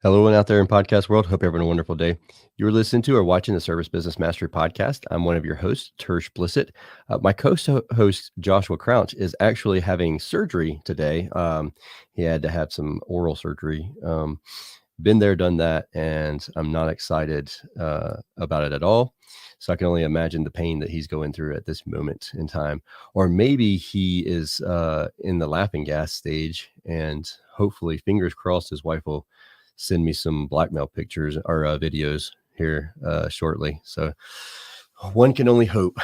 Hello, everyone out there in podcast world. Hope you're having a wonderful day. You're listening to or watching the Service Business Mastery podcast. I'm one of your hosts, Tersh Blissett. My co-host, Joshua Crouch, is actually having surgery today. He had to have some oral surgery. Been there, done that, and I'm not excited about it at all. So I can only imagine the pain that he's going through at this moment in time. Or maybe he is in the laughing gas stage, and hopefully, fingers crossed, his wife will send me some blackmail pictures or videos here shortly. So one can only hope.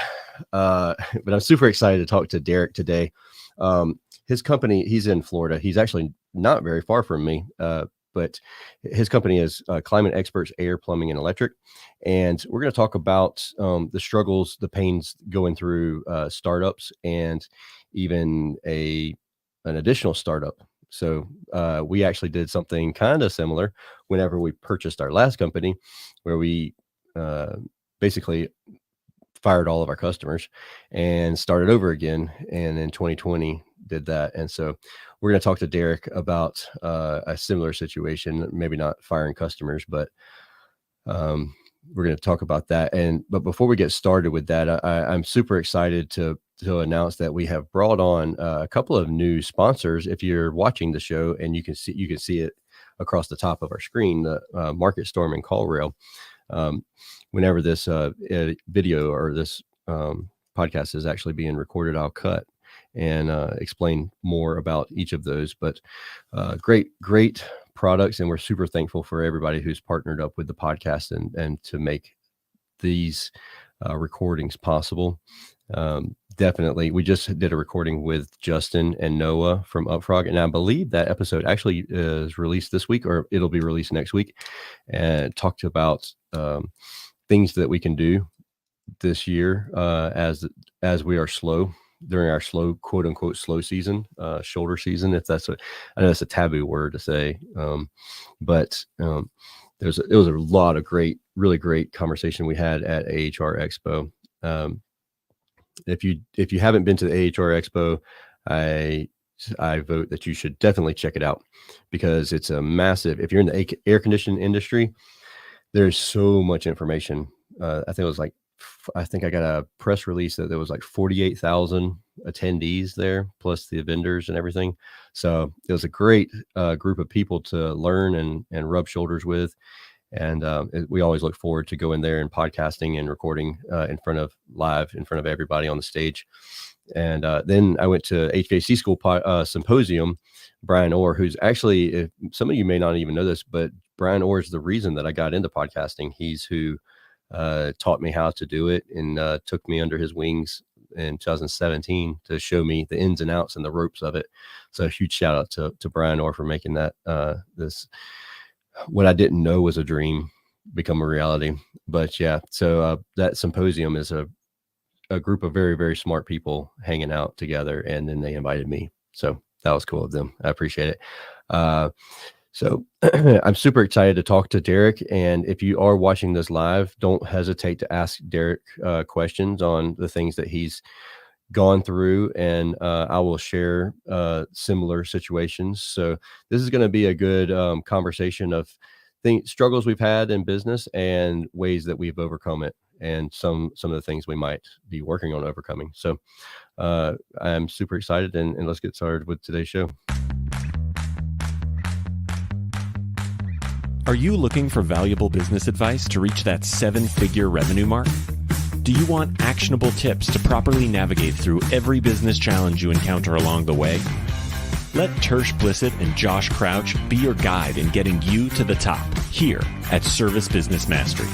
But I'm super excited to talk to Derek today. His company, he's in Florida. He's actually not very far from me. But his company is Climate Experts Air, Plumbing, and Electric. And we're going to talk about the struggles, the pains going through startups, and even an additional startup. So we actually did something kind of similar whenever we purchased our last company, where we basically fired all of our customers and started over again. And in 2020 did that. And so we're going to talk to Derek about a similar situation, maybe not firing customers, but we're going to talk about that. But before we get started with that, I'm super excited to announce that we have brought on a couple of new sponsors. If you're watching the show, and you can see it across the top of our screen, the Market Storm and Call Rail. Whenever this video or this podcast is actually being recorded, I'll cut and explain more about each of those. But great products, and we're super thankful for everybody who's partnered up with the podcast and to make these recordings possible. Definitely, we just did a recording with Justin and Noah from Upfrog, and I believe that episode actually is released this week, or it'll be released next week, and talked about things that we can do this year as we are slow during our slow, quote unquote, slow season, shoulder season, if that's I know that's a taboo word to say, but it was a lot of really great conversation we had at AHR Expo. If you haven't been to the AHR Expo, I vote that you should definitely check it out, because it's a massive, if you're in the air conditioning industry, there's so much information. I think I got a press release that there was like 48,000 attendees there, plus the vendors and everything. So it was a great group of people to learn and rub shoulders with. And we always look forward to going there and podcasting and recording in front of everybody on the stage. And then I went to HVAC School Symposium. Brian Orr, who's actually, some of you may not even know this, but Brian Orr is the reason that I got into podcasting. He's who taught me how to do it, and took me under his wings in 2017 to show me the ins and outs and the ropes of it. So a huge shout out to Brian Orr for making that this, what I didn't know was a dream, become a reality. But yeah, so that symposium is a group of very, very smart people hanging out together, and then they invited me. So that was cool of them. I appreciate it. So I'm super excited to talk to Derek. And if you are watching this live, don't hesitate to ask Derek questions on the things that he's gone through, and I will share similar situations. So this is going to be a good conversation of struggles we've had in business and ways that we've overcome it, and some of the things we might be working on overcoming. So I'm super excited, and let's get started with today's show. Are you looking for valuable business advice to reach that 7-figure revenue mark? Do you want actionable tips to properly navigate through every business challenge you encounter along the way? Let Tersh Blissett and Josh Crouch be your guide in getting you to the top here at Service Business Mastery.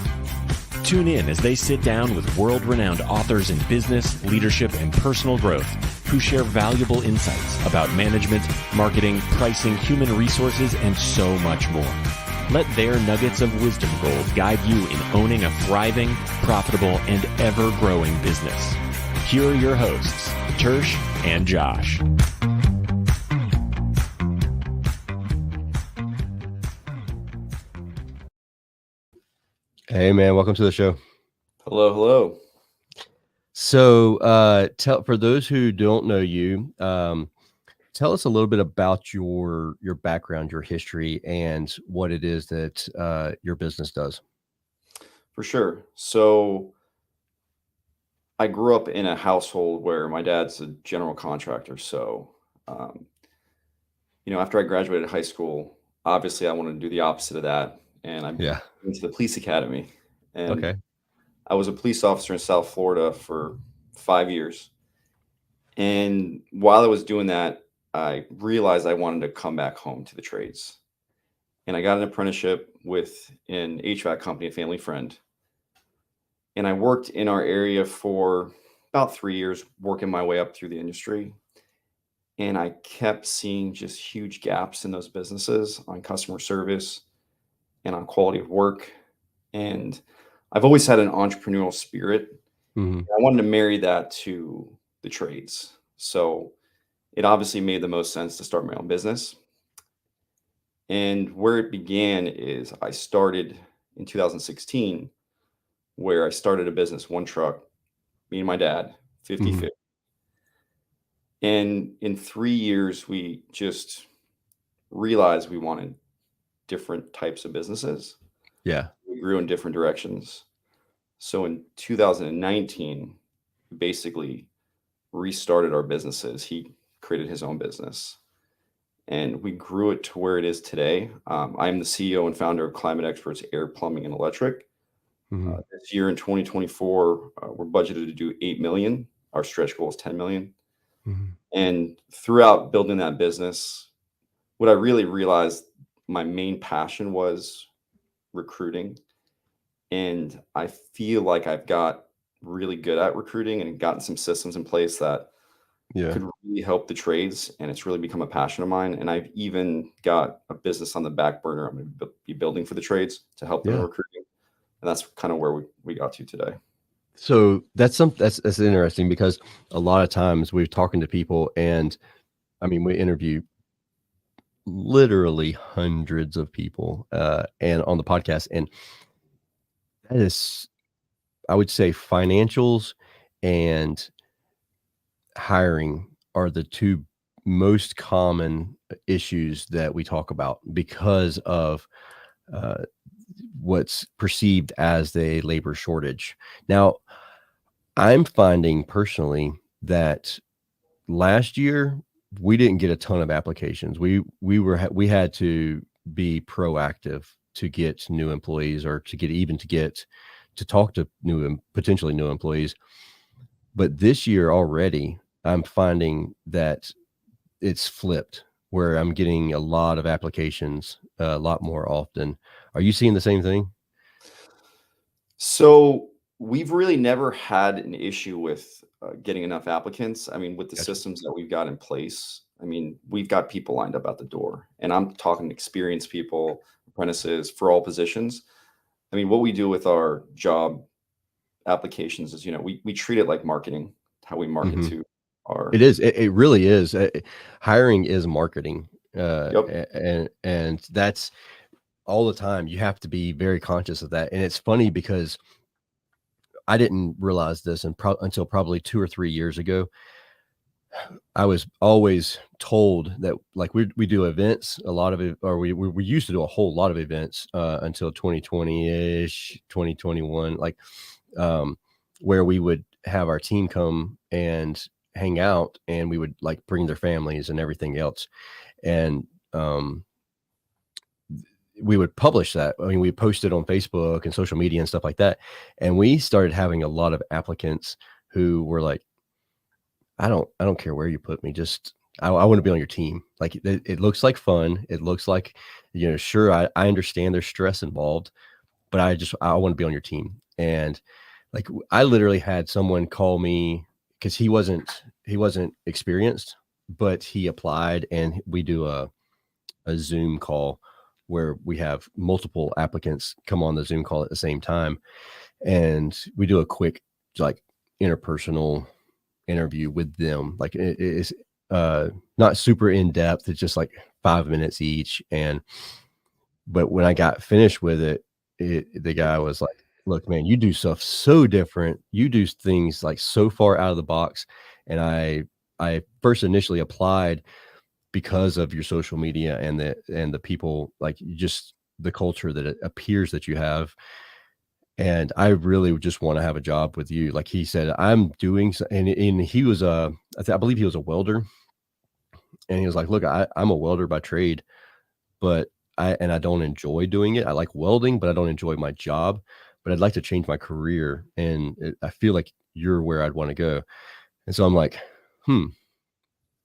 Tune in as they sit down with world-renowned authors in business, leadership, and personal growth who share valuable insights about management, marketing, pricing, human resources, and so much more. Let their nuggets of wisdom gold guide you in owning a thriving, profitable, and ever-growing business. Here are your hosts, Tersh and Josh. Hey, man, welcome to the show. Hello. So for those who don't know you, Tell us a little bit about your background, your history, and what it is that your business does. For sure. So I grew up in a household where my dad's a general contractor. So, um, after I graduated high school, obviously I wanted to do the opposite of that. And I Yeah. went to the police academy. And Okay. I was a police officer in South Florida for 5 years. And while I was doing that, I realized I wanted to come back home to the trades. And I got an apprenticeship with an HVAC company, a family friend. And I worked in our area for about 3 years, working my way up through the industry. And I kept seeing just huge gaps in those businesses on customer service and on quality of work. And I've always had an entrepreneurial spirit. Hmm. I wanted to marry that to the trades. So it obviously made the most sense to start my own business. And where it began is I started in 2016, where I started a business, one truck, me and my dad, 50 Hmm. 50. And in 3 years, we just realized we wanted different types of businesses. Yeah. We grew in different directions. So in 2019, we basically restarted our businesses. He created his own business and we grew it to where it is today. I'm the CEO and founder of Climate Experts Air, Plumbing, and Electric. Hmm. This year in 2024, we're budgeted to do 8 million. Our stretch goal is 10 million. Hmm. And throughout building that business, what I really realized my main passion was recruiting. And I feel like I've got really good at recruiting and gotten some systems in place that Yeah. could really help the trades. And it's really become a passion of mine. And I've even got a business on the back burner I'm going to be building for the trades to help them in Yeah. recruiting. And that's kind of where we got to today. So that's interesting because a lot of times we're talking to people, and I mean we interview literally hundreds of people, and on the podcast, and that is, I would say, financials and hiring are the two most common issues that we talk about because of uh, what's perceived as the labor shortage. Now, I'm finding personally that last year we didn't get a ton of applications. We had to be proactive to get new employees, or to get to talk to potentially new employees. But this year already, I'm finding that it's flipped, where I'm getting a lot of applications a lot more often. Are you seeing the same thing? So we've really never had an issue with getting enough applicants. I mean, with the Gotcha. systems that we've got in place, I mean, we've got people lined up at the door, and I'm talking experienced people, apprentices for all positions. I mean, what we do with our job applications is, we treat it like marketing, how we market Mhm. to our, It is. It really is. Hiring is marketing, yep. and that's all the time. You have to be very conscious of that. And it's funny because I didn't realize this until probably 2 or 3 years ago. I was always told that, like, we do events, a lot of it, or we used to do a whole lot of events until 2020-ish, 2021, like, um, where we would have our team come and hang out, and we would like bring their families and everything else. And we would publish that. I mean, we posted on Facebook and social media and stuff like that. And we started having a lot of applicants who were like, I don't care where you put me. Just, I want to be on your team. Like it looks like fun. It looks like, sure, I understand there's stress involved, but I want to be on your team. And like, I literally had someone call me because he wasn't experienced, but he applied, and we do a Zoom call where we have multiple applicants come on the Zoom call at the same time. And we do a quick, like, interpersonal interview with them. Like it is not super in depth. It's just like 5 minutes each. But when I got finished with it, the guy was like, look, man, you do stuff so different. You do things like so far out of the box. And I first initially applied because of your social media and the people, like, just the culture that it appears that you have. And I really just want to have a job with you. Like he said, I'm doing, and he was I believe he was a welder, and he was like, look, I'm a welder by trade, but I don't enjoy doing it. I like welding, but I don't enjoy my job. But I'd like to change my career, and I feel like you're where I'd want to go. And so I'm like, hmm,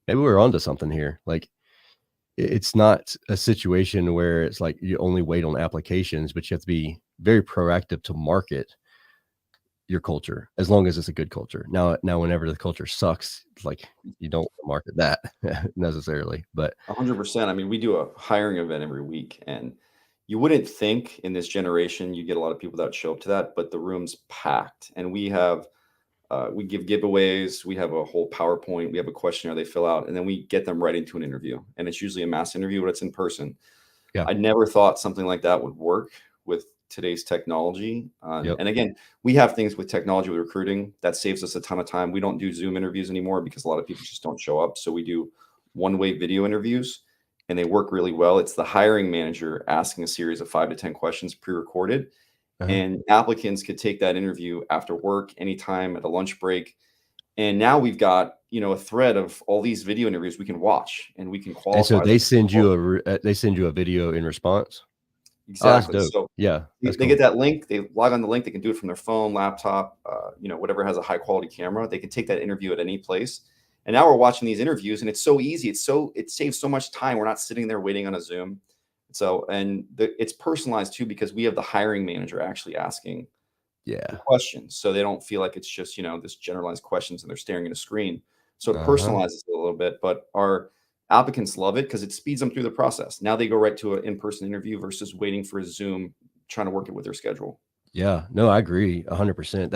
maybe we're onto something here. Like, it's not a situation where it's like you only wait on applications, but you have to be very proactive to market your culture, as long as it's a good culture. Now, whenever the culture sucks, it's like you don't market that necessarily. But 100%. I mean, we do a hiring event every week, and you wouldn't think in this generation you get a lot of people that show up to that, but the room's packed, and we give giveaways. We have a whole PowerPoint. We have a questionnaire they fill out, and then we get them right into an interview. And it's usually a mass interview, but it's in person. yeah, I never thought something like that would work with today's technology. yep, And again, we have things with technology with recruiting that saves us a ton of time. We don't do Zoom interviews anymore because a lot of people just don't show up. So we do one-way video interviews, and they work really well. It's the hiring manager asking a series of 5 to 10 questions pre-recorded, uh-huh. and applicants could take that interview after work, anytime at a lunch break. And now we've got, a thread of all these video interviews we can watch, and we can And so qualify them. they send you a video in response. Oh, that's Exactly. dope. So Yeah, that's they get cool. that link, they log on the link, they can do it from their phone, laptop, whatever has a high quality camera. They can take that interview at any place. And now we're watching these interviews, and it's so easy. It saves so much time. We're not sitting there waiting on a Zoom. So, it's personalized too, because we have the hiring manager actually asking the Yeah. questions. So they don't feel like it's just, this generalized questions and they're staring at a screen. So it Uh-huh. personalizes it a little bit, but our applicants love it because it speeds them through the process. Now they go right to an in-person interview versus waiting for a Zoom, trying to work it with their schedule. Yeah. No, I agree 100%.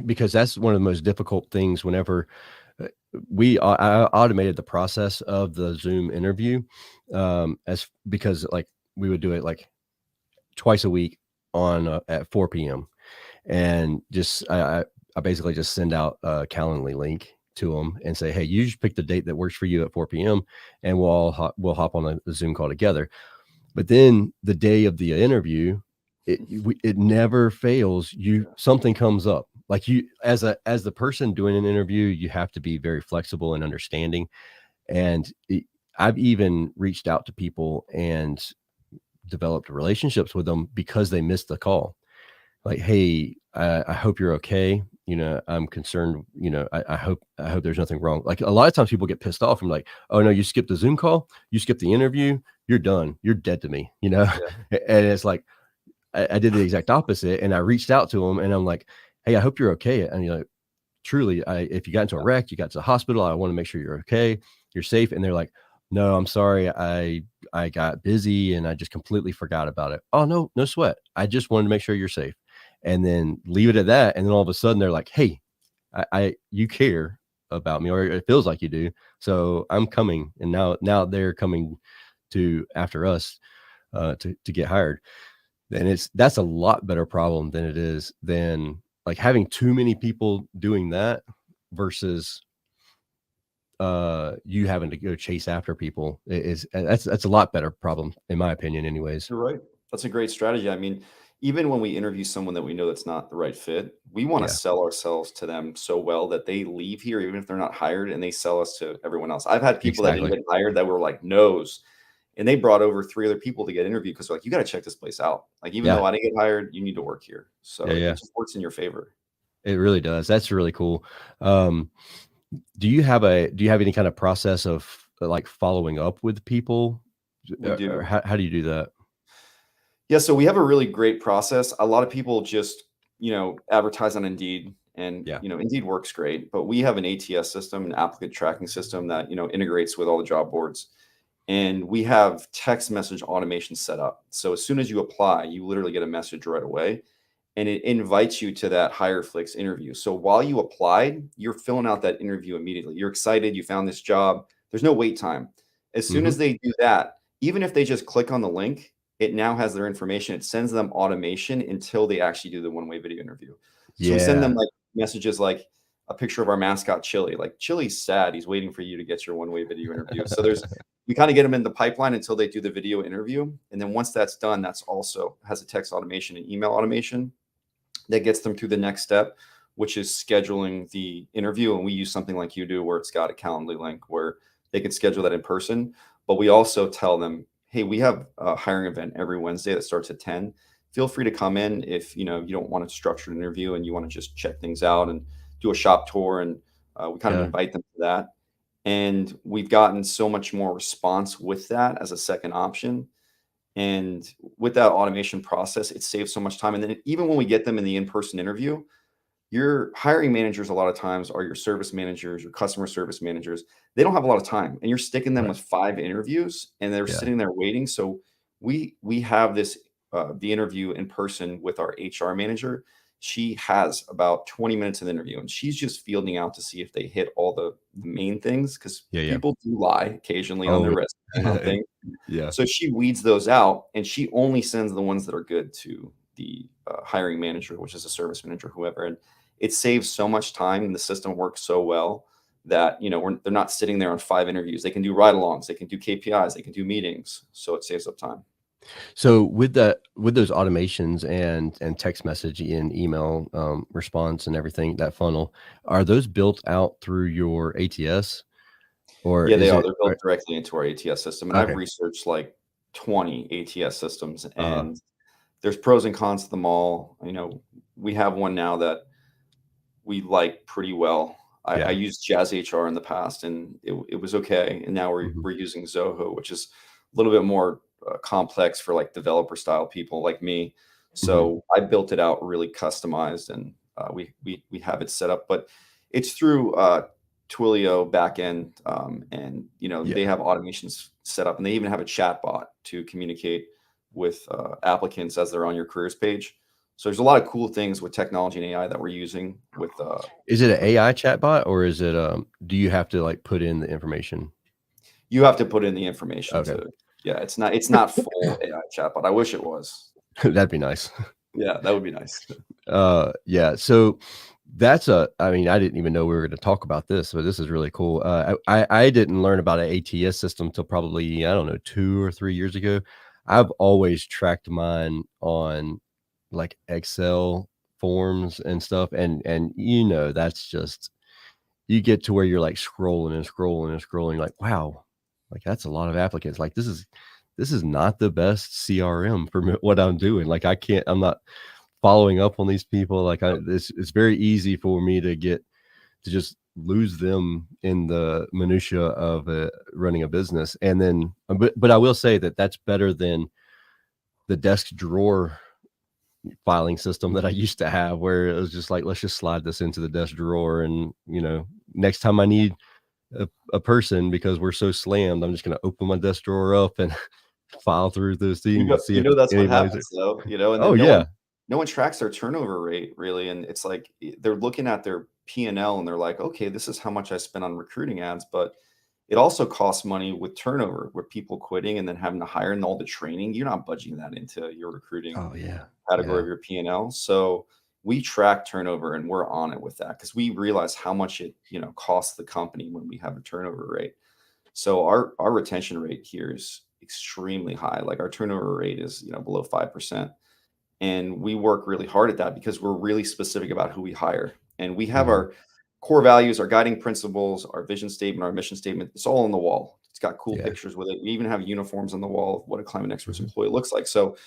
Because that's one of the most difficult things whenever uh, I automated the process of the Zoom interview, as because, like, we would do it like twice a week on at 4 p.m. And just I basically just send out a Calendly link to them and say, hey, you just pick the date that works for you at 4 p.m. and we'll hop on a Zoom call together. But then the day of the interview, it never fails. Something comes up. Like, you, as the person doing an interview, you have to be very flexible and understanding. And I've even reached out to people and developed relationships with them because they missed the call. Like, hey, I hope you're okay. I'm concerned. I hope there's nothing wrong. Like, a lot of times people get pissed off and like, oh no, you skipped the Zoom call, you skipped the interview, you're done, you're dead to me. Yeah. And it's like, I did the exact opposite, and I reached out to them, and I'm like, hey, I hope you're okay. And truly, if you got into a wreck, you got to the hospital, I want to make sure you're okay, you're safe. And they're like, no, I'm sorry, I got busy and I just completely forgot about it. Oh, no, no sweat. I just wanted to make sure you're safe. And then leave it at that. And then all of a sudden they're like, hey, you care about me, or it feels like you do. So I'm coming. And now they're coming to after us to get hired. And that's a lot better problem than it is than like having too many people doing that versus you having to go chase after people. That's a lot better problem, in my opinion, anyways. You're right. That's a great strategy. I mean, even when we interview someone that we know that's not the right fit, we want to Yeah, sell ourselves to them so well that they leave here, even if they're not hired, and they sell us to everyone else. I've had people that didn't exactly. get hired that were like no's, and they brought over 3 other people to get interviewed because they're like, you got to check this place out. Like, even Yeah, though I didn't get hired, you need to work here. yeah, So it yeah. just works in your favor. It really does. That's really cool. Um, do you have any kind of process of like following up with people, We or do. how do you do that? Yeah, so we have a really great process. A lot of people just, advertise on Indeed, and, Yeah. Indeed works great, but we have an ATS system, an applicant tracking system that, integrates with all the job boards. And we have text message automation set up. So as soon as you apply, you literally get a message right away, and it invites you to that HireFlix interview. So while you applied, you're filling out that interview immediately. You're excited, you found this job. There's no wait time. As soon Hmm. as they do that, even if they just click on the link, it now has their information. It sends them automation until they actually do the one-way video interview. So we send them Yeah. like messages like, a picture of our mascot, Chili. Like, Chili's sad. He's waiting for you to get your one-way video interview. So we kind of get them in the pipeline until they do the video interview. And then once that's done, that's also has a text automation and email automation that gets them through the next step, which is scheduling the interview. And we use something like you do, where it's got a Calendly link where they can schedule that in person. But we also tell them, hey, we have a hiring event every Wednesday that starts at 10. Feel free to come in if you don't want a structured interview and you want to just check things out and do a shop tour. And we kind of invite them to that. And we've gotten so much more response with that as a second option. And with that automation process, it saves so much time. And then even when we get them in the in-person interview, your hiring managers a lot of times are your service managers, your customer service managers. They don't have a lot of time, and you're sticking them with 5 interviews, and they're sitting there waiting. So we have this the interview in person with our HR manager. She has about 20 minutes of the interview, and she's just fielding out to see if they hit all the main things, because people do lie occasionally on their resume on things. So she weeds those out, and she only sends the ones that are good to the hiring manager, which is a service manager, whoever. And it saves so much time, and the system works so well that they're not sitting there on 5 interviews. They can do ride-alongs, they can do KPIs, they can do meetings, so it saves up time. So with those automations and text message and email response and everything, that funnel, are those built out through your ATS? Or yeah, they are. They're built directly into our ATS system. And Okay. I've researched like 20 ATS systems, and there's pros and cons to them all. We have one now that we like pretty well. I used Jazz HR in the past, and it was okay. And now we're using Zoho, which is a little bit more complex for like developer style people like me. So I built it out really customized, and we have it set up. But it's through Twilio backend, and they have automations set up, and they even have a chat bot to communicate with applicants as they're on your careers page. So there's a lot of cool things with technology and AI that we're using with. Is it an AI chatbot, or is it do you have to like put in the information? You have to put in the information it's not full AI chatbot. I wish it was. That'd be nice. Yeah, that would be nice. So that's I mean, I didn't even know we were going to talk about this, but this is really cool. I didn't learn about an ATS system until probably, I don't know, 2 or 3 years ago. I've always tracked mine on like Excel forms and stuff. And that's just, you get to where you're like scrolling and scrolling and scrolling, like, wow, like that's a lot of applicants. Like this is not the best CRM for what I'm doing. Like I'm not following up on these people. Like it's very easy for me to just lose them in the minutia of running a business. And then, but I will say that that's better than the desk drawer filing system that I used to have, where it was just like, let's just slide this into the desk drawer. And, next time I need a person, because we're so slammed, I'm just going to open my desk drawer up and file through those things. That's what happens though, and no one tracks their turnover rate really. And it's like, they're looking at their P&L and they're like, okay, this is how much I spent on recruiting ads, but it also costs money with turnover, with people quitting and then having to hire and all the training. You're not budgeting that into your recruiting category of your P&L. So we track turnover, and we're on it with that, because we realize how much it costs the company when we have a turnover rate. So our retention rate here is extremely high. Like our turnover rate is below 5%, and we work really hard at that because we're really specific about who we hire. And we have our core values, our guiding principles, our vision statement, our mission statement. It's all on the wall. It's got cool pictures with it. We even have uniforms on the wall of what a Climate Experts employee looks like. So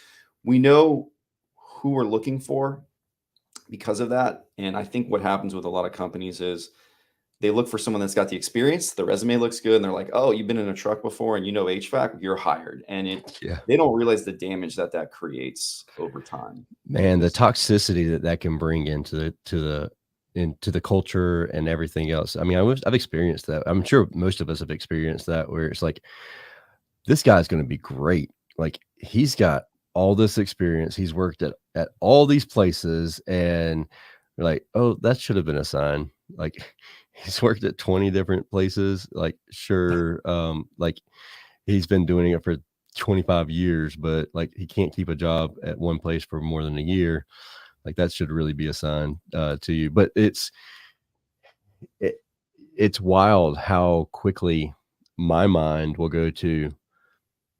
we know who we're looking for because of that. And I think what happens with a lot of companies is they look for someone that's got the experience, the resume looks good, and they're like, oh, you've been in a truck before and HVAC, you're hired. And they don't realize the damage that creates over time. Man, the toxicity that can bring into the culture and everything else. I mean, I've experienced that. I'm sure most of us have experienced that, where it's like, this guy's going to be great. Like he's got all this experience. He's worked at all these places, and you're like, oh, that should have been a sign. Like he's worked at 20 different places. Like, sure. Like he's been doing it for 25 years, but like he can't keep a job at one place for more than a year. Like that should really be a sign to you. But it, it's wild how quickly my mind will go to,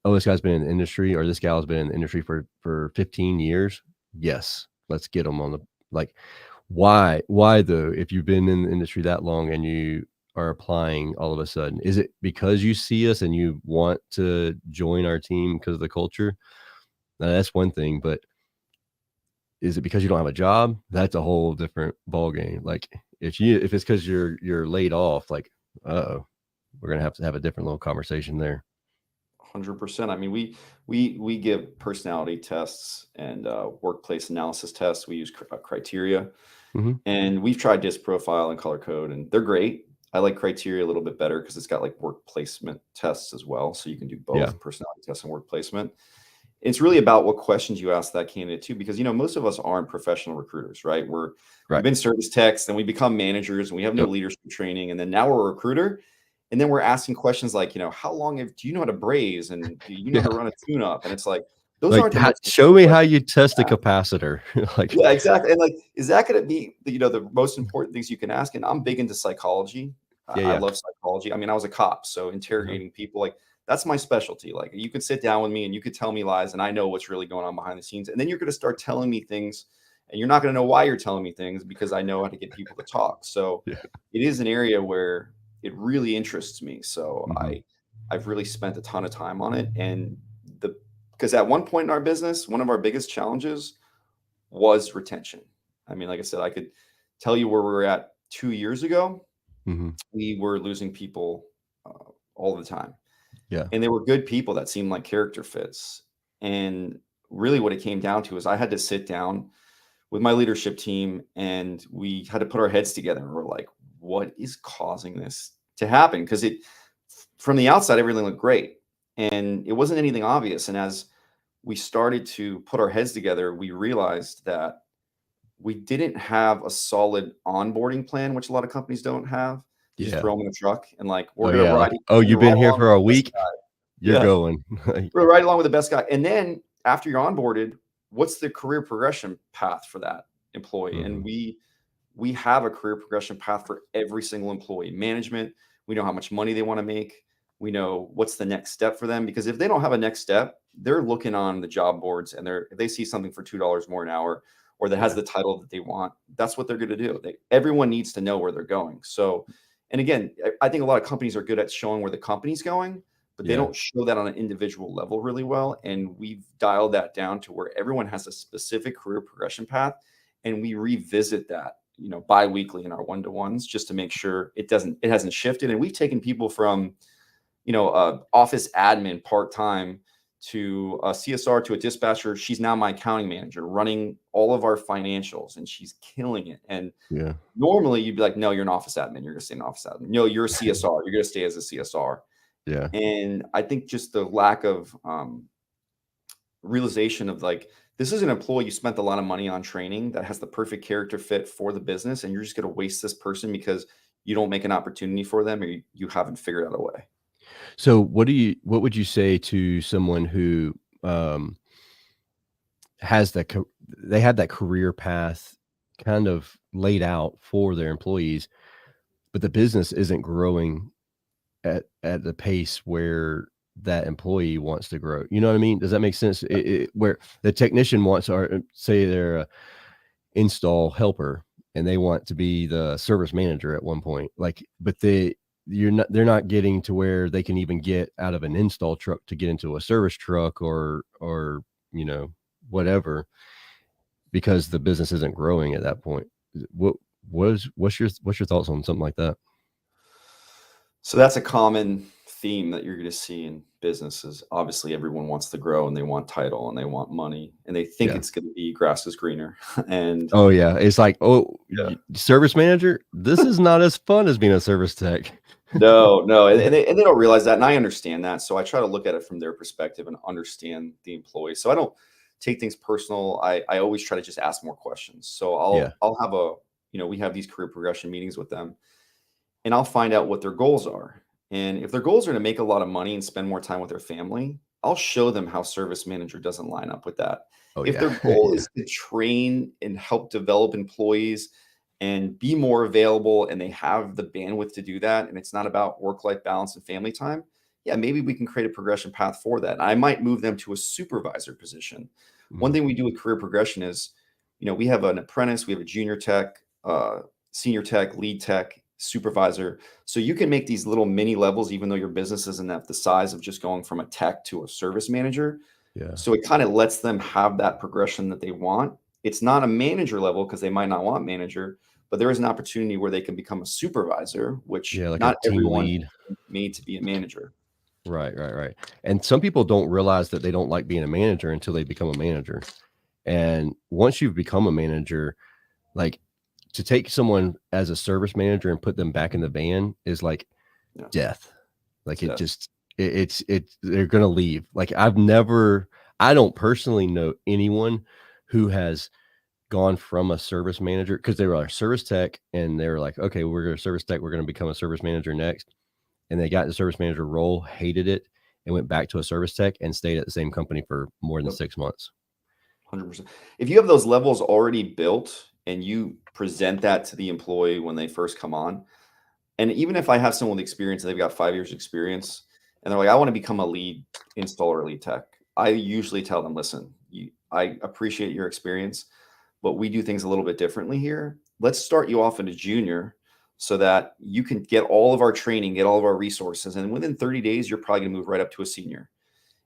oh, this guy's been in the industry, or this gal's been in the industry for 15 years. Yes, let's get them on the, like, why though, if you've been in the industry that long and you are applying all of a sudden? Is it because you see us and you want to join our team because of the culture? Now, that's one thing, but is it because you don't have a job? That's a whole different ball game. Like, if it's because you're laid off, like, uh-oh, we're gonna have to have a different little conversation there. 100%. I mean, we give personality tests and workplace analysis tests. We use criteria, Mhm. and we've tried disc profile and color code, and they're great. I like criteria a little bit better because it's got like work placement tests as well, so you can do Yeah. both personality tests and work placement. It's really about what questions you ask that candidate too, because most of us aren't professional recruiters, right? We've Right. been service techs, then we become managers, and we have no Yep. leadership training, and then now we're a recruiter, and then we're asking questions like, how long do you know how to braze, and do you know how to Yeah. run a tune-up? And it's like those Like, aren't the most show important me how questions you test a to ask. capacitor. Like, Yeah, exactly. And like, is that going to be the most important things you can ask? And I'm big into psychology. yeah, I yeah. love psychology. I mean, I was a cop, so Uh-huh. interrogating people, like that's my specialty. Like you could sit down with me and you could tell me lies, and I know what's really going on behind the scenes. And then you're going to start telling me things, and you're not going to know why you're telling me things because I know how to get people to talk. So Yeah. it is an area where it really interests me. So Mhm. I've really spent a ton of time on it, and the because at one point in our business, one of our biggest challenges was retention. I mean, like I said, I could tell you where we were at 2 years ago. Mhm. We were losing people all the time. Yeah. And they were good people that seemed like character fits. And really, what it came down to is I had to sit down with my leadership team and we had to put our heads together. And we're like, what is causing this to happen? Because from the outside, everything looked great and it wasn't anything obvious. And as we started to put our heads together, we realized that we didn't have a solid onboarding plan, which a lot of companies don't have. You just Yeah. throw them in a truck and like, we're Oh, gonna yeah, ride like, "Oh, you're you've gonna ride been here along for with a the best week? guy. You're Yeah, going." Like, we're right along with the best guy. And then after you're onboarded, what's the career progression path for that employee? And mhm. we have a career progression path for every single employee. Management, we know how much money they want to make. We know what's the next step for them because if they don't have a next step, they're looking on the job boards and if they see something for $2 more an hour or that has Yeah. the title that they want, that's what they're going to do. Everyone needs to know where they're going. So, and again, I think a lot of companies are good at showing where the company's going, but they Yeah. don't show that on an individual level really well. And we've dialed that down to where everyone has a specific career progression path and we revisit that bi-weekly in our one-to-ones just to make sure it hasn't shifted. And we've taken people from office admin part-time to a CSR to a dispatcher. She's now my accounting manager running all of our financials and she's killing it. And Yeah. normally you'd be like, no, you're an office admin, you're gonna stay an office admin. No, you're a CSR, you're gonna stay as a CSR. Yeah. And I think just the lack of realization of like this is an employee you spent a lot of money on training that has the perfect character fit for the business and you're just going to waste this person because you don't make an opportunity for them or you haven't figured out a way. So, what would you say to someone who, um, has that they had that career path kind of laid out for their employees, but the business isn't growing at the pace where that employee wants to grow. You know what I mean? Does that make sense? Where the technician wants, or say they're a install helper and they want to be the service manager at one point, like, but they're not getting to where they can even get out of an install truck to get into a service truck, or you know whatever, because the business isn't growing at that point. What what's your thoughts on something like that? So that's a common theme that you're going to see in businesses. Obviously, everyone wants to grow and they want title and they want money and they think Yeah. it's going to be grass is greener. And Oh, yeah. It's like, "Oh, yeah, service manager? This is not as fun as being a service tech." no, and they don't realize that, and I understand that. So I try to look at it from their perspective and understand the employee. So I don't take things personal. I always try to just ask more questions. So Yeah. I'll have we have these career progression meetings with them, and I'll find out what their goals are. And if their goals are to make a lot of money and spend more time with their family, I'll show them how service manager doesn't line up with that. Oh, If yeah. their goal Yeah. is to train and help develop employees and be more available, and they have the bandwidth to do that, and it's not about work-life balance and family time, yeah, maybe we can create a progression path for that. I might move them to a supervisor position. One Mhm. thing we do with career progression is, we have an apprentice, we have a junior tech, senior tech, lead tech, supervisor. So you can make these little mini levels, even though your business isn't at the size of just going from a tech to a service manager. Yeah. So it kind of lets them have that progression that they want. It's not a manager level because they might not want manager, but there is an opportunity where they can become a supervisor, which Yeah, like a not team everyone lead. is made to be a manager. Right, right, right. And some people don't realize that they don't like being a manager until they become a manager. And once you've become a manager, like, to take someone as a service manager and put them back in the van is like Yeah, death. Like, it's it death. just it's they're gonna leave. Like, I don't personally know anyone who has gone from a service manager because they were a service tech and they were like, okay, we're gonna service tech, we're gonna become a service manager next. And they got in the service manager role, hated it, and went back to a service tech and stayed at the same company for more than Yep, 6 months. 100%. If you have those levels already built and you present that to the employee when they first come on, and even if I have someone with experience, they've got 5 years experience, and they're like, I want to become a lead installer, lead tech. I usually tell them, listen, I appreciate your experience, but we do things a little bit differently here. Let's start you off in a junior so that you can get all of our training, get all of our resources. And within 30 days, you're probably going to move right up to a senior.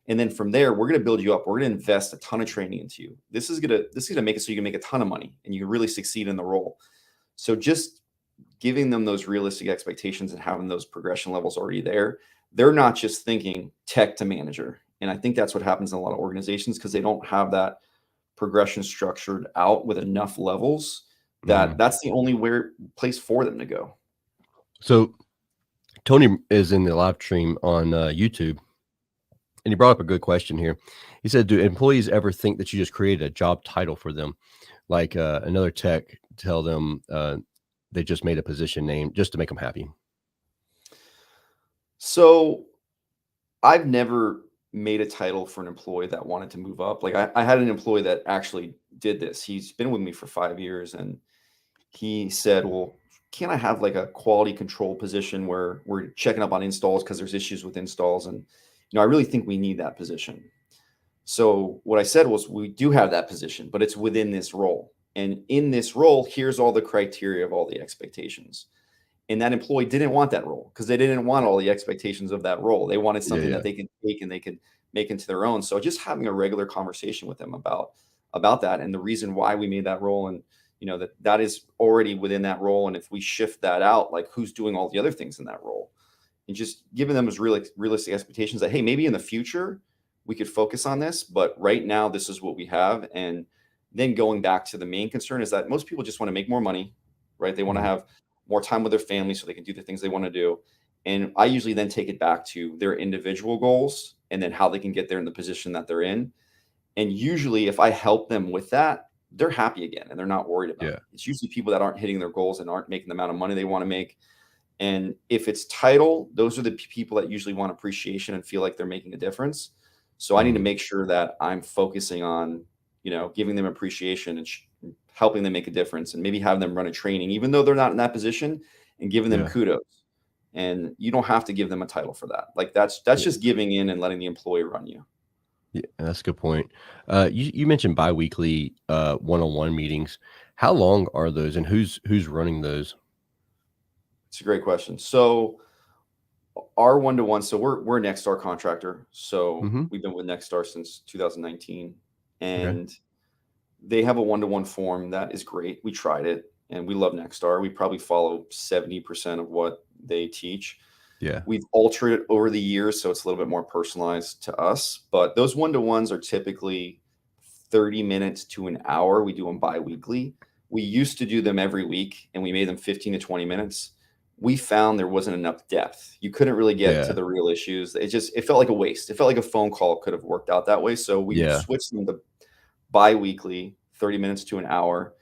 And then from there, we're going to build you up. We're going to invest a ton of training into you. This is going to make it so you can make a ton of money and you can really succeed in the role. So just giving them those realistic expectations and having those progression levels already there, they're not just thinking tech to manager. And I think that's what happens in a lot of organizations because they don't have that progression structured out with enough levels that Mhm. that's the only place for them to go. So Tony is in the live stream on YouTube, and he brought up a good question here. He said, "Do employees ever think that you just created a job title for them, like another tech tell them they just made a position name just to make them happy?" So I've never made a title for an employee that wanted to move up. Like I had an employee that actually did this. He's been with me for 5 years, and he said, well, can't I have like a quality control position where we're checking up on installs because there's issues with installs? And, I really think we need that position. So what I said was, we do have that position, but it's within this role. And in this role, here's all the criteria of all the expectations. And that employee didn't want that role because they didn't want all the expectations of that role. They wanted Yeah, something yeah, that they could take and they could make into their own. So just having a regular conversation with them about that and the reason why we made that role, and that is already within that role. And if we shift that out, like who's doing all the other things in that role, and just giving them as realistic expectations that, hey, maybe in the future we could focus on this, but right now this is what we have. And then going back to the main concern is that most people just want to make more money, right? They want to mhm, have more time with their family so they can do the things they want to do. And I usually then take it back to their individual goals and then how they can get there in the position that they're in. And usually, if I help them with that, they're happy again and they're not worried about yeah, it. It's usually people that aren't hitting their goals and aren't making the amount of money they want to make. And if it's title, those are the people that usually want appreciation and feel like they're making a difference. So I need to mhm, make sure that I'm focusing on, giving them appreciation and helping them make a difference, and maybe having them run a training, even though they're not in that position, and giving them yeah, kudos. And you don't have to give them a title for that. Like that's yeah, just giving in and letting the employee run you. yeah. That's a good point. You mentioned biweekly one-on-one meetings. How long are those, and who's running those? It's a great question. So our one-to-one, so we're a Nexstar contractor. So Hmm. we've been with Nexstar since 2019. Okay. And they have a one-to-one form that is great. We tried it and we love Nexstar. We probably follow 70% of what they teach. Yeah. We've altered it over the years, so it's a little bit more personalized to us. But those one-to-ones are typically 30 minutes to an hour. We do them bi-weekly. We used to do them every week, and we made them 15 to 20 minutes. We found there wasn't enough depth. You couldn't really get to Yeah. the real issues. It felt like a waste. It felt like a phone call could have worked out that way. So we Yeah. switched them to bi-weekly, 30 minutes to an hour.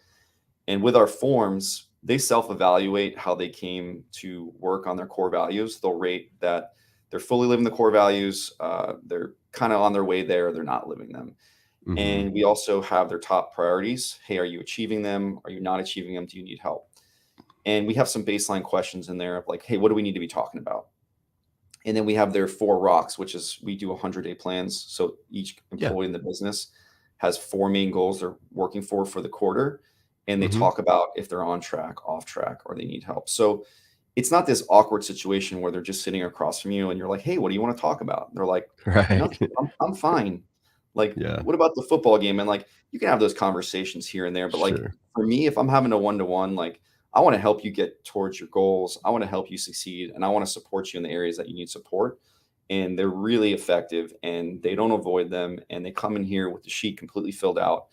And with our forms, they self-evaluate how they came to work on their core values. They'll rate that they're fully living the core values. They're kind of on their way there. They're not living them. Hmm. And we also have their top priorities. Hey, are you achieving them? Are you not achieving them? Do you need help? And we have some baseline questions in there of like, hey, what do we need to be talking about? And then we have their 4 rocks, which is we do 100-day plans. So each Yeah. employee in the business has 4 main goals they're working for the quarter. And they Hmm. talk about if they're on track, off track, or they need help. So it's not this awkward situation where they're just sitting across from you and you're like, hey, what do you want to talk about? And they're like, Right. nothing, I'm fine. Like, Yeah. what about the football game? And like, you can have those conversations here and there. But like, Sure. for me, if I'm having a one-to-one, like, I want to help you get towards your goals. I want to help you succeed. And I want to support you in the areas that you need support. And they're really effective and they don't avoid them. And they come in here with the sheet completely filled out.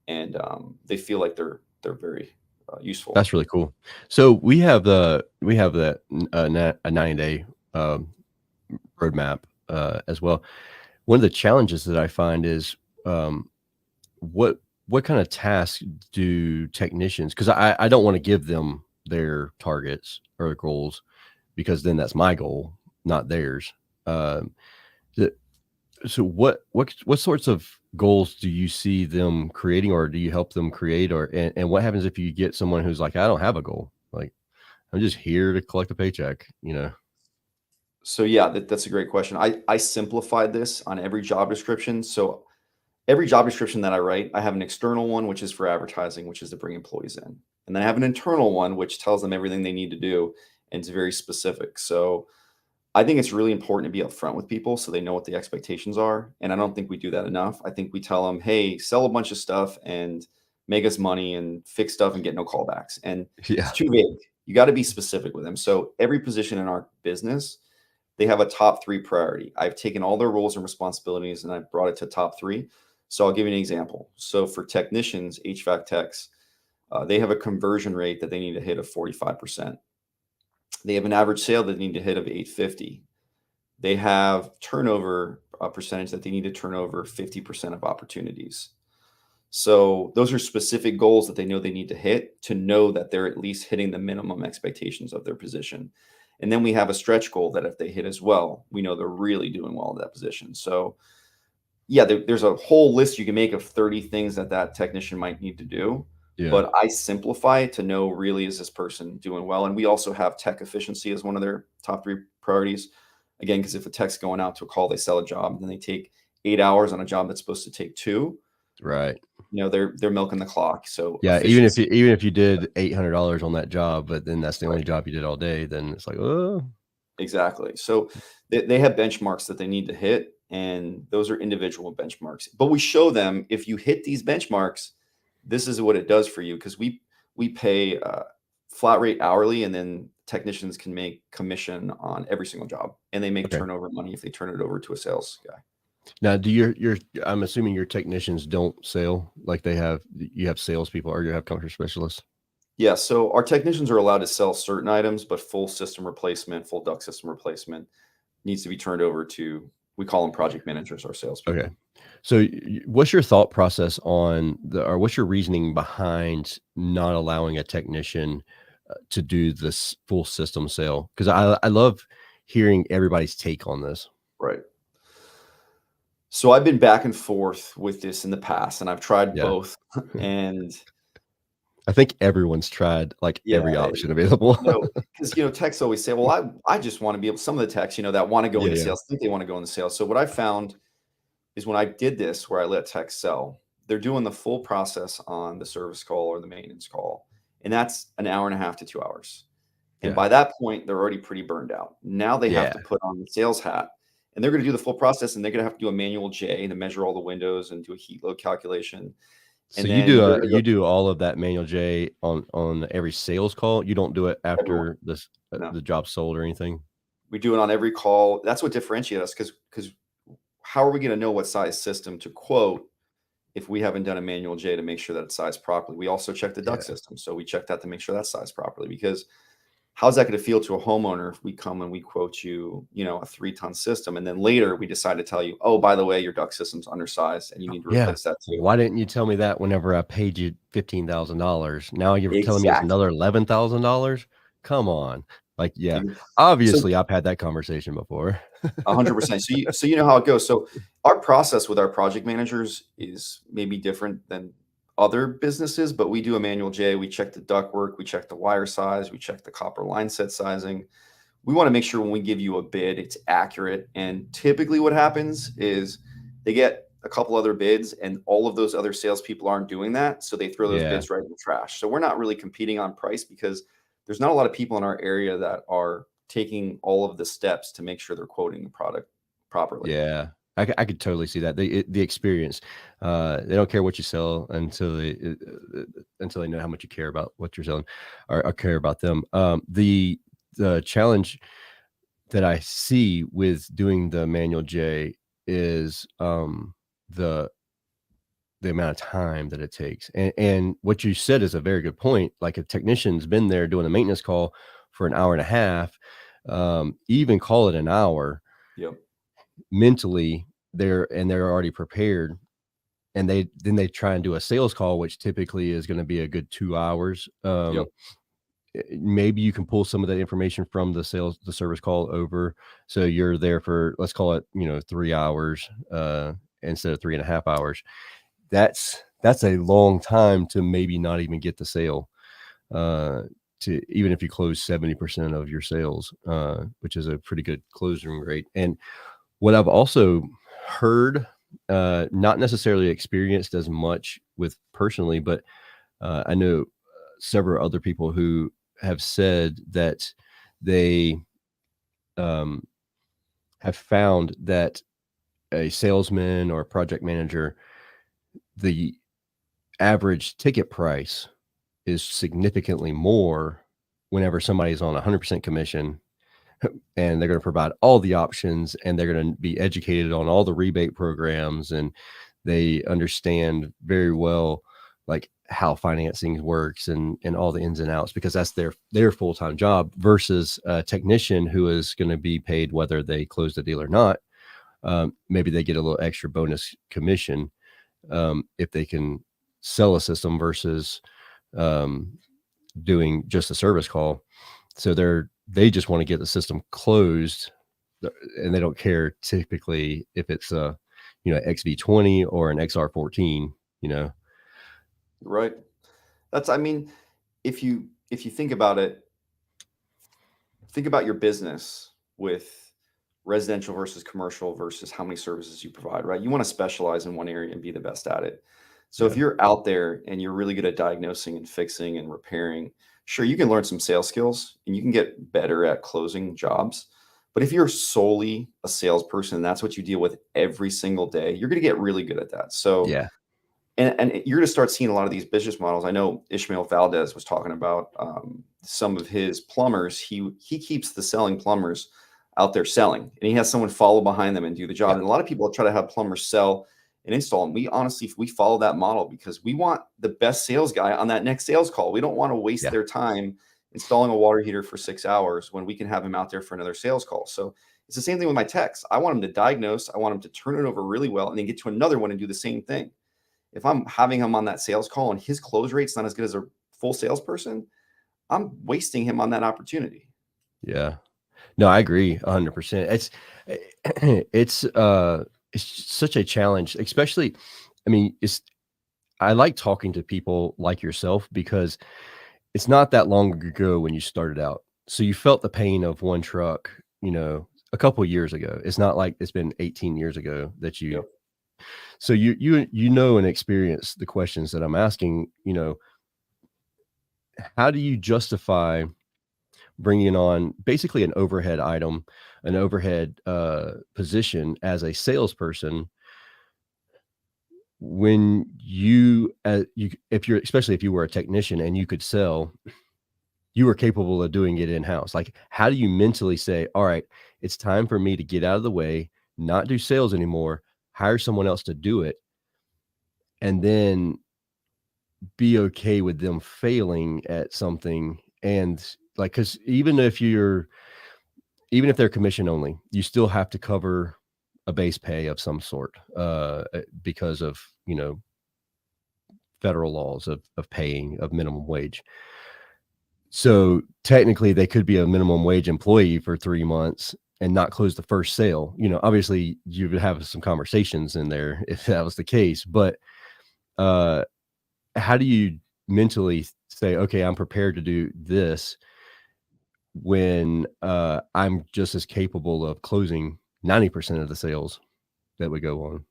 And they feel like they're very useful. That's really cool. So we have a 90-day roadmap as well. One of the challenges that I find is what kind of tasks do technicians? Because I don't want to give them their targets or goals because then that's my goal, not theirs. Um, the- so what sorts of goals do you see them creating, or do you help them create, or and what happens if you get someone who's like, I don't have a goal, like I'm just here to collect a paycheck, you know? So yeah, that's a great question. I simplified this on every job description. So every job description that I write, I have an external one, which is for advertising, which is to bring employees in. And then I have an internal one, which tells them everything they need to do. And it's very specific. So I think it's really important to be upfront with people so they know what the expectations are. And I don't think we do that enough. I think we tell them, hey, sell a bunch of stuff and make us money and fix stuff and get no callbacks. And it's Yeah. too vague. You got to be specific with them. So every position in our business, they have a top 3 priority. I've taken all their roles and responsibilities and I've brought it to top 3. So I'll give you an example. So for technicians, HVAC techs, they have a conversion rate that they need to hit of 45%. They have an average sale that they need to hit of 850. They have turnover percentage that they need to turn over 50% of opportunities. So those are specific goals that they know they need to hit to know that they're at least hitting the minimum expectations of their position. And then we have a stretch goal that if they hit as well, we know they're really doing well in that position. So yeah, there's a whole list you can make of 30 things that technician might need to do. Yeah. But I simplify it to know really is this person doing well. And we also have tech efficiency as one of their top 3 priorities. Again, because if a tech's going out to a call, they sell a job, and then they take 8 hours on a job that's supposed to take 2. Right. They're milking the clock. So Yeah, efficiency. even if you did $800 on that job, but then that's the only job you did all day, then it's like, oh, Exactly. So they have benchmarks that they need to hit, and those are individual benchmarks. But we show them if you hit these benchmarks, this is what it does for you because we pay flat rate hourly, and then technicians can make commission on every single job, and they make okay. turnover money if they turn it over to a sales guy. Now, do your I'm assuming your technicians don't sell like you have salespeople or you have comfort specialists. Yeah, so our technicians are allowed to sell certain items, but full system replacement, full duct system replacement needs to be turned over to, we call them project managers, our salespeople. Okay. So what's your thought process or what's your reasoning behind not allowing a technician to do this full system sale? Because I love hearing everybody's take on this. Right. So I've been back and forth with this in the past, and I've tried Yeah. both. And I think everyone's tried like yeah, every option available. because techs always say, "Well, I just want to be able." Some of the techs, that want to go Yeah, into yeah. sales, think they want to go into sales. So what I found is when I did this, where I let techs sell, they're doing the full process on the service call or the maintenance call, and that's an hour and a half to 2 hours. And Yeah. by that point, they're already pretty burned out. Now they have Yeah. to put on the sales hat, and they're going to do the full process, and they're going to have to do a manual J to measure all the windows and do a heat load calculation. So And then they're going to you go do all of that manual J on every sales call? You don't do it everyone. after this No, the job's sold or anything? we do it on every call. That's what differentiates us because how are we going to know what size system to quote if we haven't done a manual J to make sure that it's sized properly? We also check the duct Yeah. system. So we check that to make sure that's sized properly because how's that going to feel to a homeowner if we come and we quote you, a 3-ton system, and then later we decide to tell you, oh, by the way, your duct system's undersized and you need to Yeah. replace that too. Why didn't you tell me that whenever I paid you $15,000? Now you're telling me it's Exactly. another $11,000? Come on. Like, yeah. So Obviously, I've had that conversation before. 100%. So you know how it goes. So our process with our project managers is maybe different than other businesses, but we do a manual J. We check the ductwork, we check the wire size, we check the copper line set sizing. We want to make sure when we give you a bid, it's accurate. And typically what happens is they get a couple other bids and all of those other salespeople aren't doing that. So they throw those Yeah. bids right in the trash. So we're not really competing on price because there's not a lot of people in our area that are taking all of the steps to make sure they're quoting the product properly. Yeah. I could totally see that. The experience, they don't care what you sell until they know how much you care about what you're selling or care about them. The challenge that I see with doing the manual J is the amount of time that it takes. And what you said is a very good point. Like a technician's been there doing a maintenance call for an hour and a half, even call it an hour. Yep. Mentally, they're already prepared, and they try and do a sales call, which typically is going to be a good 2 hours. Yep. Maybe you can pull some of that information from the service call over, so you're there for, let's call it, 3 hours instead of 3.5 hours. That's a long time to maybe not even get the sale, to even if you close 70% of your sales, which is a pretty good closing rate. And what I've also heard, not necessarily experienced as much with personally, but I know several other people who have said that they have found that a salesman or a project manager, the average ticket price is significantly more whenever somebody's on 100% commission, and they're going to provide all the options, and they're going to be educated on all the rebate programs, and they understand very well like how financing works and all the ins and outs, because that's their full-time job, versus a technician who is going to be paid whether they close the deal or not. Maybe they get a little extra bonus commission if they can sell a system versus doing just a service call. So they just want to get the system closed, and they don't care typically if it's a XV20 or an XR14. Right. I mean, if you think about it, think about your business with residential versus commercial versus how many services you provide, right? You want to specialize in one area and be the best at it. So if you're out there and you're really good at diagnosing and fixing and repairing, sure, you can learn some sales skills and you can get better at closing jobs. But if you're solely a salesperson and that's what you deal with every single day, you're going to get really good at that. So Yeah. And you're going to start seeing a lot of these business models. I know Ishmael Valdez was talking about some of his plumbers. He keeps the selling plumbers out there selling, and he has someone follow behind them and do the job. Yeah. And a lot of people try to have plumbers sell and install. And we honestly, we follow that model because we want the best sales guy on that next sales call. We don't want to waste their time installing a water heater for 6 hours when we can have him out there for another sales call. So it's the same thing with my techs. I want him to diagnose. I want him to turn it over really well and then get to another one and do the same thing. If I'm having him on that sales call and his close rate's not as good as a full salesperson, I'm wasting him on that opportunity. Yeah. No, I agree 100%. It's such a challenge, especially, I mean, I like talking to people like yourself because it's not that long ago when you started out. So you felt the pain of one truck, a couple of years ago. It's not like it's been 18 years ago that you, so you and experience the questions that I'm asking. How do you justify bringing on basically an overhead item, an overhead position as a salesperson when especially if you were a technician and you could sell, you were capable of doing it in-house? Like, how do you mentally say, all right, it's time for me to get out of the way, not do sales anymore, hire someone else to do it, and then be okay with them failing at something? And like, because even if they're commission only, you still have to cover a base pay of some sort because of federal laws of paying of minimum wage. So technically they could be a minimum wage employee for 3 months and not close the first sale. Obviously you would have some conversations in there if that was the case, but how do you mentally say, okay, I'm prepared to do this when I'm just as capable of closing 90% of the sales that would go on?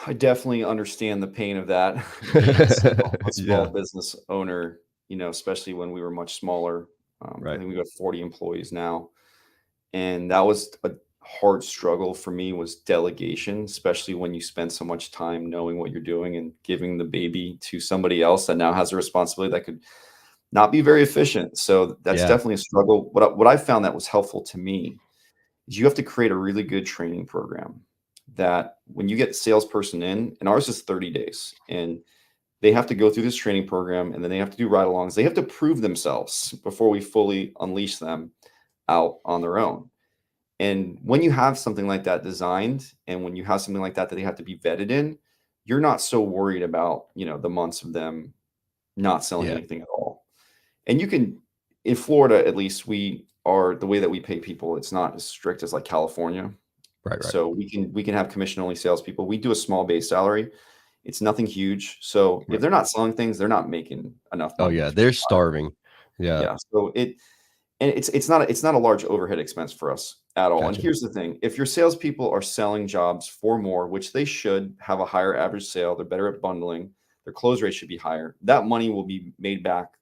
I definitely understand the pain of that being a small Yeah, business owner, especially when we were much smaller. I right. think we got 40 employees now. And that was a hard struggle for me was delegation, especially when you spend so much time knowing what you're doing and giving the baby to somebody else that now has a responsibility that could not be very efficient. So that's Yeah, definitely a struggle. What I found that was helpful to me is you have to create a really good training program that when you get a salesperson in, and ours is 30 days, and they have to go through this training program and then they have to do ride-alongs. They have to prove themselves before we fully unleash them out on their own. And when you have something like that designed, and when you have something like that that they have to be vetted in, you're not so worried about, the months of them not selling yeah, anything at all. And you can, in Florida, at least we are the way that we pay people, it's not as strict as like California. right, right, So we can have commission only salespeople. We do a small base salary. It's nothing huge. So if right. they're not selling things, they're not making enough Oh, money yeah, to they're starving. Yeah, yeah. So it's not a large overhead expense for us at all. And gotcha. here's the thing: if your salespeople are selling jobs for more, which they should have a higher average sale, they're better at bundling, their close rate should be higher. That money will be made back,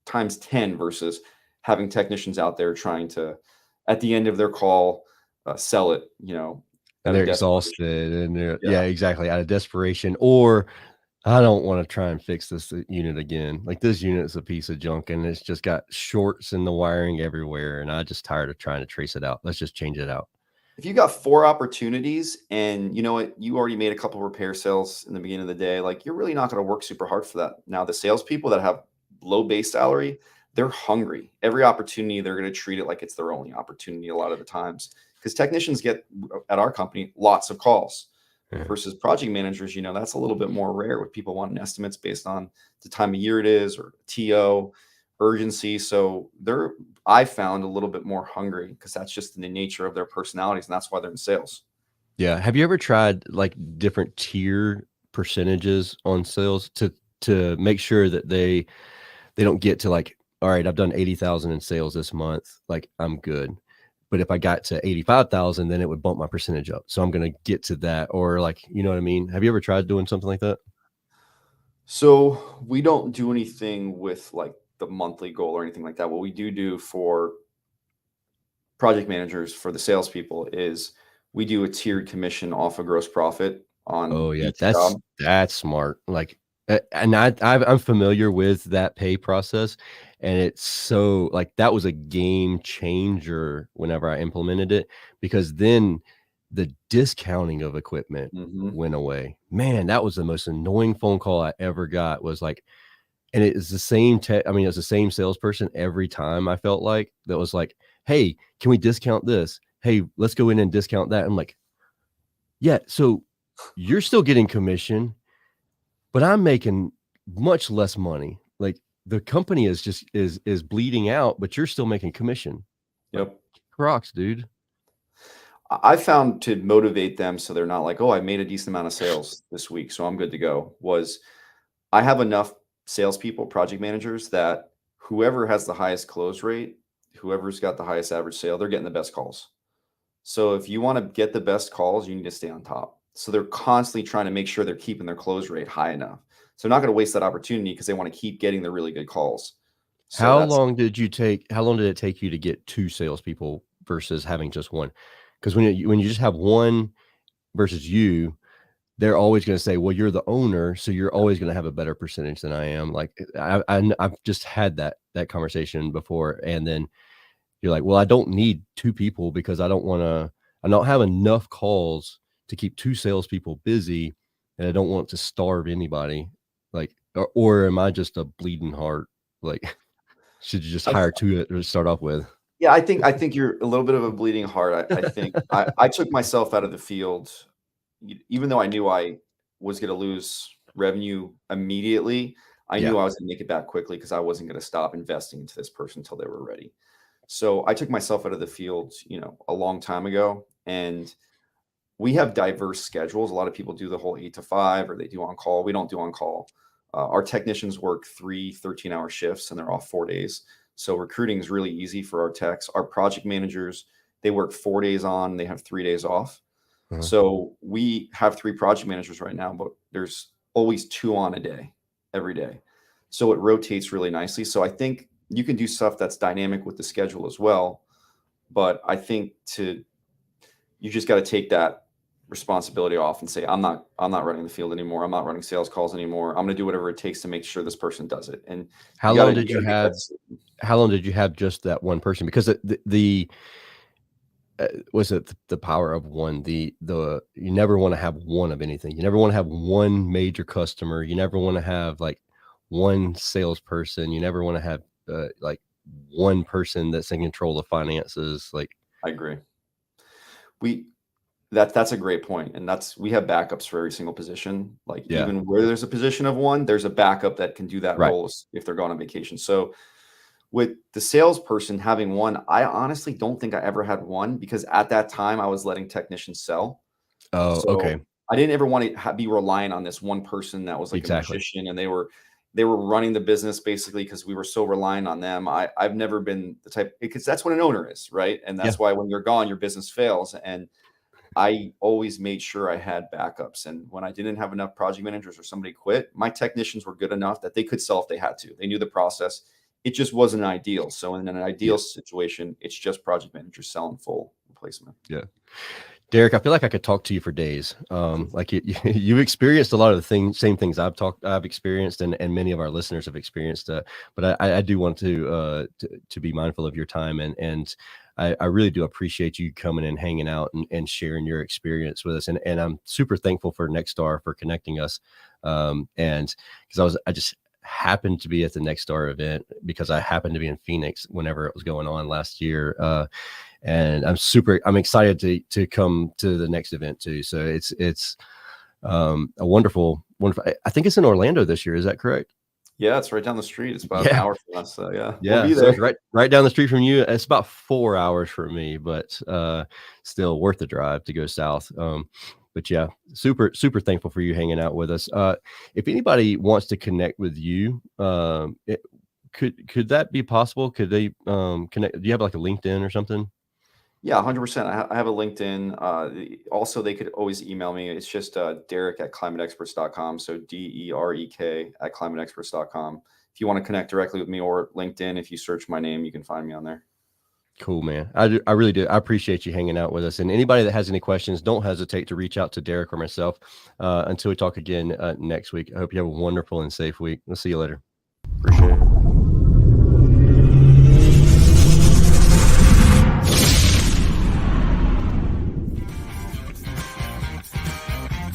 times 10 versus having technicians out there trying to, at the end of their call, sell it, And out of they're desperation. exhausted and they're Yeah. yeah, exactly, out of desperation, or I don't wanna try and fix this unit again. Like, this unit's a piece of junk, and it's just got shorts in the wiring everywhere, and I just tired of trying to trace it out. Let's just change it out. If you got 4 opportunities and you know what, you already made a couple repair sales in the beginning of the day, like, you're really not gonna work super hard for that. Now, the salespeople that have low base salary, they're hungry. Every opportunity, they're gonna treat it like it's their only opportunity a lot of the times. Because technicians get, at our company, lots of calls Yeah. versus project managers, that's a little bit more rare with people wanting estimates based on the time of year it is or TO, urgency. So I found a little bit more hungry because that's just in the nature of their personalities, and that's why they're in sales. Yeah, have you ever tried, like, different tier percentages on sales to make sure that they don't get to, like, "Alright, I've done 80,000 in sales this month, like, I'm good." But if I got to 85,000, then it would bump my percentage up. So I'm gonna get to that, or, like, you know what I mean? Have you ever tried doing something like that? So we don't do anything with like the monthly goal or anything like that. What we do for project managers, for the salespeople, is we do a tiered commission off a gross profit on Oh, yeah, each job. that's smart, like, and I'm familiar with that pay process, and it's so like, that was a game changer whenever I implemented it, because then the discounting of equipment Mhm. went away. Man, that was the most annoying phone call I ever got, was like, and it is the same I mean, it's the same salesperson every time, I felt like, that was like, "Hey, can we discount this? Hey, let's go in and discount that." I'm like, "Yeah, so you're still getting commission, but I'm making much less money. Like, the company is just is bleeding out, but you're still making commission. Like, Yep. rocks, dude." I found to motivate them so they're not like, oh, I made a decent amount of sales this week, so I'm good to go. Was I have enough salespeople, project managers that whoever has the highest close rate, whoever's got the highest average sale, they're getting the best calls. So if you want to get the best calls, you need to stay on top. So they're constantly trying to make sure they're keeping their close rate high enough. So they're not going to waste that opportunity because they want to keep getting the really good calls. So that's How long did it take you to get 2 salespeople versus having just 1? Because when you just have 1 versus you, they're always gonna say, "Well, you're the owner, so you're always gonna have a better percentage than I am." Like, I've just had that conversation before, and then you're like, "Well, I don't need 2 people because I don't have enough calls to keep 2 salespeople busy, and I don't want to starve anybody." Like, or am I just a bleeding heart? Like, should you just I, hire 2 to start off with? yeah, I think you're a little bit of a bleeding heart. I think I took myself out of the field, even though I knew I was going to lose revenue immediately. I Yeah. knew I was going to make it back quickly because I wasn't going to stop investing into this person until they were ready. So I took myself out of the field, a long time ago, and we have diverse schedules. A lot of people do the whole 8 to 5, or they do on call. We don't do on call. Our technicians work 3 13-hour shifts, and they're off 4 days. So recruiting is really easy for our techs. Our project managers, they work 4 days on, they have 3 days off. So we have 3 project managers right now, but there's always 2 on a day, every day. So it rotates really nicely. So I think you can do stuff that's dynamic with the schedule as well. But I think you just got to take that responsibility off and say, I'm not running the field anymore. I'm not running sales calls anymore. I'm going to do whatever it takes to make sure this person does it. And how long did you have just that one person? Because the was it the power of one, you never want to have one of anything. You never want to have one major customer. You never want to have like one salesperson. You never want to have like one person that's in control of finances. Like, I agree. That's a great point. And we have backups for every single position. Like even where there's a position of one, there's a backup that can do that role if they're going on vacation. So with the salesperson having one, I honestly don't think I ever had one, because at that time I was letting technicians sell. Oh, so okay. I didn't ever want to be reliant on this one person that was like a magician, and they were running the business basically because we were so reliant on them. I've never been the type, because that's what an owner is, right? And that's why when you're gone, your business fails. And I always made sure I had backups. And when I didn't have enough project managers or somebody quit, my technicians were good enough that they could sell if they had to. They knew the process. It just wasn't ideal. So in an ideal situation, it's just project managers selling full replacement. Yeah. Derek, I feel like I could talk to you for days. Like you've experienced a lot of the same things I've experienced, and many of our listeners have experienced. But I do want to be mindful of your time, and I really do appreciate you coming and hanging out and sharing your experience with us. And I'm super thankful for Nexstar for connecting us. And because I just happened to be at the Nexstar event because I happened to be in Phoenix whenever it was going on last year. And I'm excited to come to the next event too. So it's a wonderful. I think it's in Orlando this year. Is that correct? Yeah, it's right down the street. It's about an hour from us. So yeah. We'll be there. So it's right down the street from you. It's about 4 hours for me, but still worth the drive to go south. But yeah, super thankful for you hanging out with us. If anybody wants to connect with you, could that be possible? Could they connect? Do you have like a LinkedIn or something? Yeah, 100%. I have a LinkedIn. Also, they could always email me. It's just Derek@climateexperts.com. So DEREK@climateexperts.com. If you want to connect directly with me, or LinkedIn, if you search my name, you can find me on there. Cool, man. I really do. I appreciate you hanging out with us. And anybody that has any questions, don't hesitate to reach out to Derek or myself. Until we talk again next week. I hope you have a wonderful and safe week. We'll see you later. Appreciate it.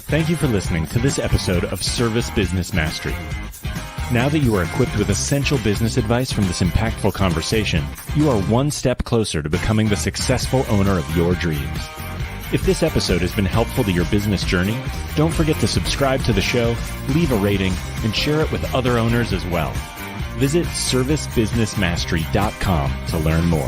Thank you for listening to this episode of Service Business Mastery. Now that you are equipped with essential business advice from this impactful conversation, you are one step closer to becoming the successful owner of your dreams. If this episode has been helpful to your business journey, don't forget to subscribe to the show, leave a rating, and share it with other owners as well. Visit servicebusinessmastery.com to learn more.